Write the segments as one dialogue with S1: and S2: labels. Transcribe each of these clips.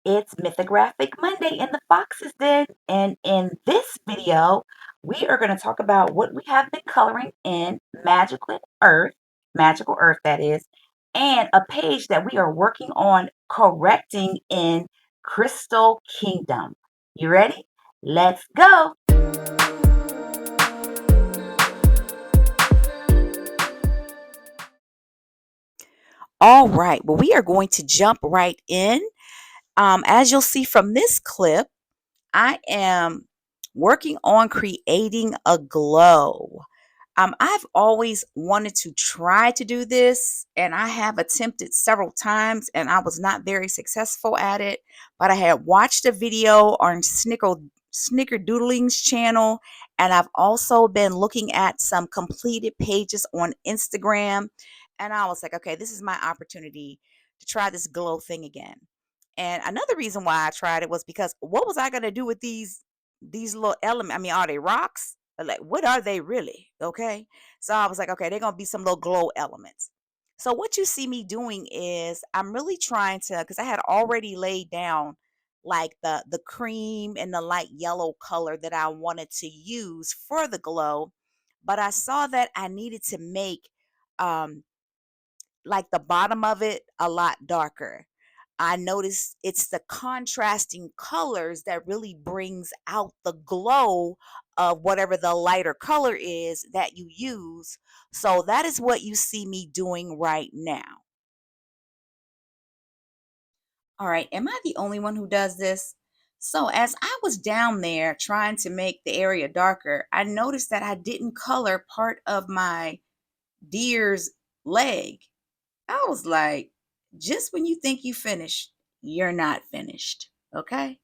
S1: It's Mythographic Monday in the Fox's Den, and in this video, we are going to talk about what we have been coloring in Magical Earth that is, and a page that we are working on correcting in Crystal Kingdom. You ready? Let's go. All right, well, we are going to jump right in. As you'll see from this clip, I am working on creating a glow. I've always wanted to try to do this, and I have attempted several times, and I was not very successful at it. But I had watched a video on Snickerdoodling's channel, and I've also been looking at some completed pages on Instagram, and I was like, okay, this is my opportunity to try this glow thing again. And another reason why I tried it was because what was I gonna do with these little elements? I mean, are they rocks? Like, what are they really? Okay. So I was like, okay, they're gonna be some little glow elements. So what you see me doing is I'm really trying to, because I had already laid down like the cream and the light yellow color that I wanted to use for the glow, but I saw that I needed to make um like the bottom of it a lot darker. I noticed it's the contrasting colors that really brings out the glow of whatever the lighter color is that you use. So that is what you see me doing right now. All right, am I the only one who does this? So as I was down there trying to make the area darker, I noticed that I didn't color part of my deer's leg. I was like, just when you think you finished, you're not finished. Okay.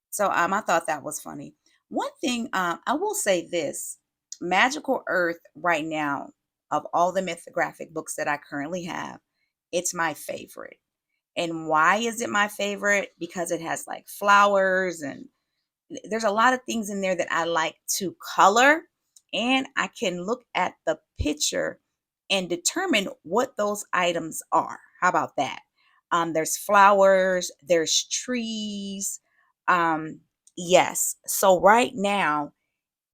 S1: So I thought that was funny. One thing I will say this Magical Earth right now, of all the mythographic books that I currently have, it's my favorite. And why is it my favorite? Because it has like flowers and there's a lot of things in there that I like to color, and I can look at the picture and determine what those items are. How about that? There's flowers, there's trees. Yes. So right now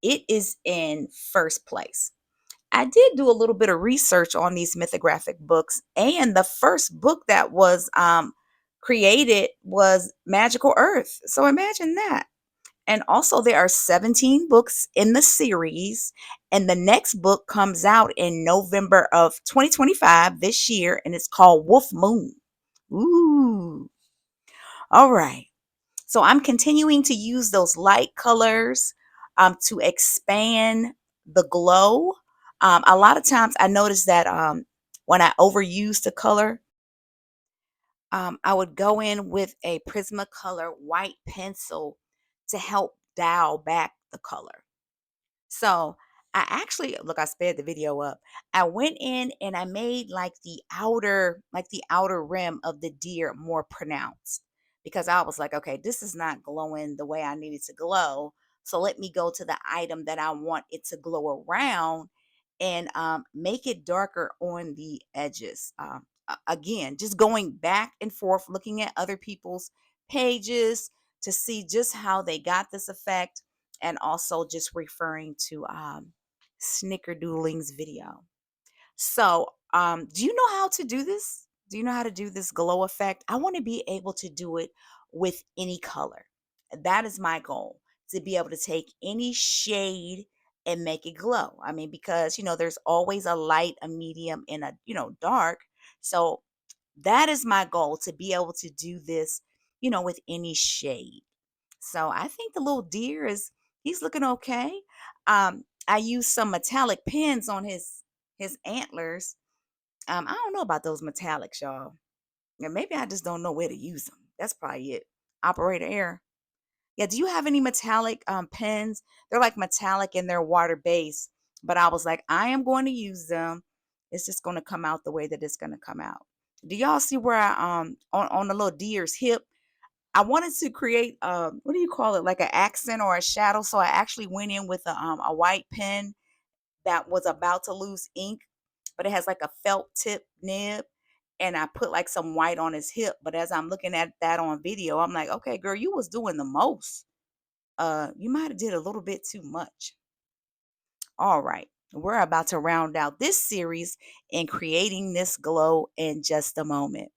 S1: it is in first place. I did do a little bit of research on these mythographic books, and the first book that was created was Magical Earth. So imagine that. And also, there are 17 books in the series, and the next book comes out in November of 2025 this year, and it's called Wolf Moon. Ooh, all right. So I'm continuing to use those light colors to expand the glow. A lot of times I notice that when I overuse the color, I would go in with a Prismacolor white pencil to help dial back the color. So I actually look, I sped the video up. I went in and I made like the outer rim of the deer more pronounced because I was like, okay, this is not glowing the way I need it to glow. So let me go to the item that I want it to glow around and make it darker on the edges. Again, just going back and forth, looking at other people's pages to see just how they got this effect, and also just referring to Snickerdoodling's video. So, do you know how to do this? Do you know how to do this glow effect? I want to be able to do it with any color. That is my goal, to be able to take any shade and make it glow. I mean, because, there's always a light, a medium, and a, dark. So, that is my goal, to be able to do this, with any shade. So I think the little deer he's looking okay. I used some metallic pins on his antlers. I don't know about those metallics, y'all. Yeah, maybe I just don't know where to use them. That's probably it. Operator error. Yeah, do you have any metallic pens? They're like metallic and they're water based. But I was like, I am going to use them. It's just going to come out the way that it's going to come out. Do y'all see where I on the little deer's hip? I wanted to create what do you call it? Like an accent or a shadow. So I actually went in with a white pen that was about to lose ink, but it has like a felt tip nib. and I put like some white on his hip. But as I'm looking at that on video, I'm like, okay, girl, you was doing the most. You might have did a little bit too much. All right. We're about to round out this series in creating this glow in just a moment.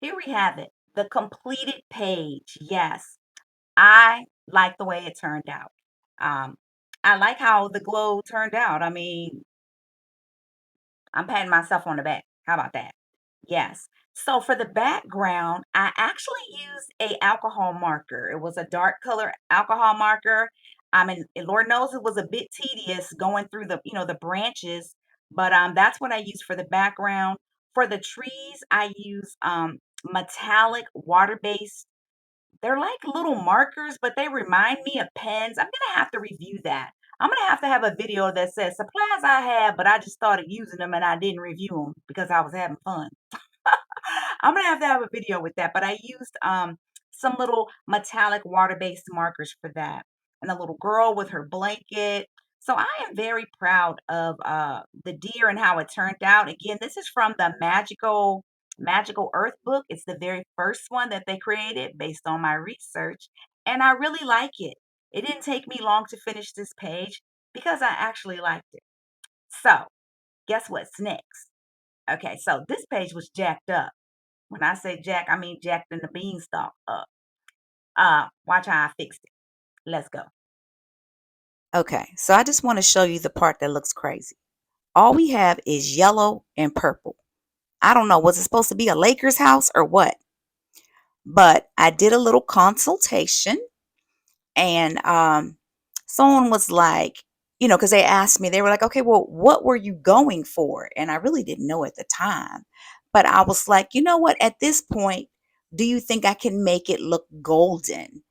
S1: Here we have it, the completed page. Yes, I like the way it turned out. Um, I like how the glow turned out. I mean, I'm patting myself on the back. How about that? Yes. So for the background, I actually used a alcohol marker. It was a dark color alcohol marker. I mean, and Lord knows it was a bit tedious going through the branches, but that's what I used for the background. For the trees, I use metallic water-based, they're like little markers, but they remind me of pens. I'm gonna have to review that. I'm gonna have a video that says supplies I have, but I just started using them and I didn't review them because I was having fun. I'm gonna have a video with that, but I used some little metallic water-based markers for that. And a little girl with her blanket. So I am very proud of the deer and how it turned out. Again, this is from the Magical Earth book. It's the very first one that they created based on my research, and I really like it. It didn't take me long to finish this page because I actually liked it. So, guess what's next? Okay, so this page was jacked up. When I say jack, I mean jacked in the beanstalk up. Watch how I fixed it. Let's go. Okay, so I just want to show you the part that looks crazy. All we have is yellow and purple. I don't know, was it supposed to be a Lakers house or what? But I did a little consultation, and someone was like, because they asked me, they were like, okay, well, what were you going for? And I really didn't know at the time. But I was like, you know what? At this point, do you think I can make it look golden?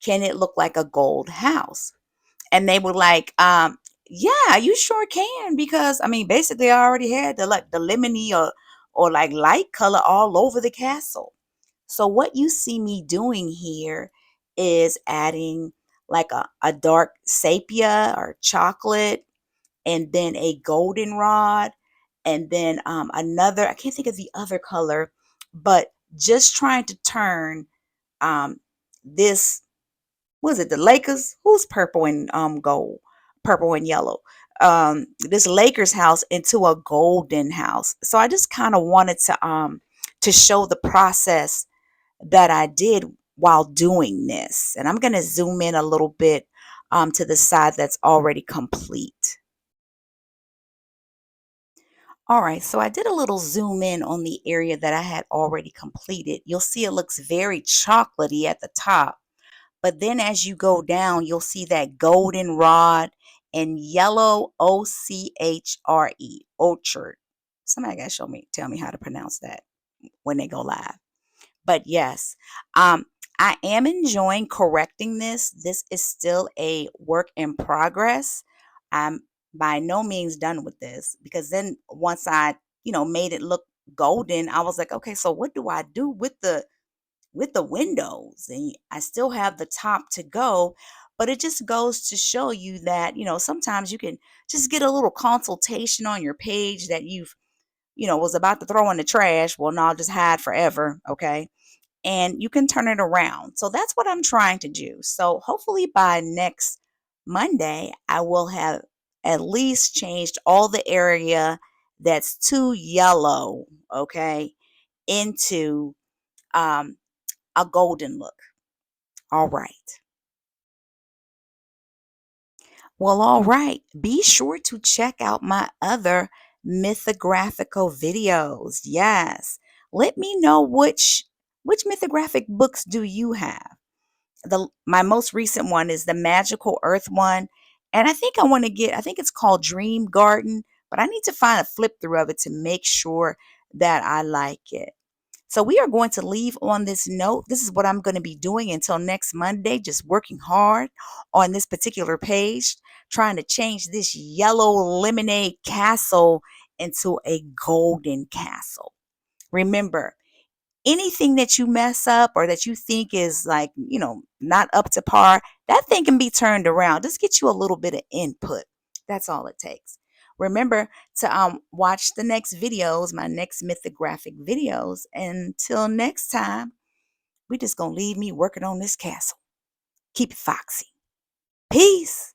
S1: Can it look like a gold house? And they were like, yeah, you sure can, because I mean, basically, I already had the lemony or like light color all over the castle. So what you see me doing here is adding like a dark sepia or chocolate, and then a goldenrod, and then another, I can't think of the other color, but just trying to turn this, was it the Lakers? Who's purple and gold? Purple and yellow. This Lakers house into a golden house. So I just kind of wanted to show the process that I did while doing this. And I'm going to zoom in a little bit to the side that's already complete. All right, so I did a little zoom in on the area that I had already completed. You'll see it looks very chocolatey at the top. But then as you go down, you'll see that goldenrod and yellow OCHRE, orchard. Somebody got to tell me how to pronounce that when they go live. But yes, I am enjoying correcting this. This is still a work in progress. I'm by no means done with this, because then once I, made it look golden, I was like, okay, so what do I do with the windows? And I still have the top to go, but it just goes to show you that, sometimes you can just get a little consultation on your page that you've, was about to throw in the trash. Well, no, just hide forever. Okay. And you can turn it around. So that's what I'm trying to do. So hopefully by next Monday, I will have at least changed all the area that's too yellow, okay, into um, a golden look. All right. Well, all right. Be sure to check out my other mythographical videos. Yes. Let me know which mythographic books do you have? My most recent one is the Magical Earth one, And I think I want to get, I think it's called Dream Garden, but I need to find a flip through of it to make sure that I like it. So we are going to leave on this note. This is what I'm going to be doing until next Monday, just working hard on this particular page, trying to change this yellow lemonade castle into a golden castle. Remember, anything that you mess up or that you think is like, not up to par, that thing can be turned around. Just get you a little bit of input. That's all it takes. Remember to watch the next videos, my next mythographic videos. Until next time, we just gonna leave me working on this castle. Keep it foxy. Peace.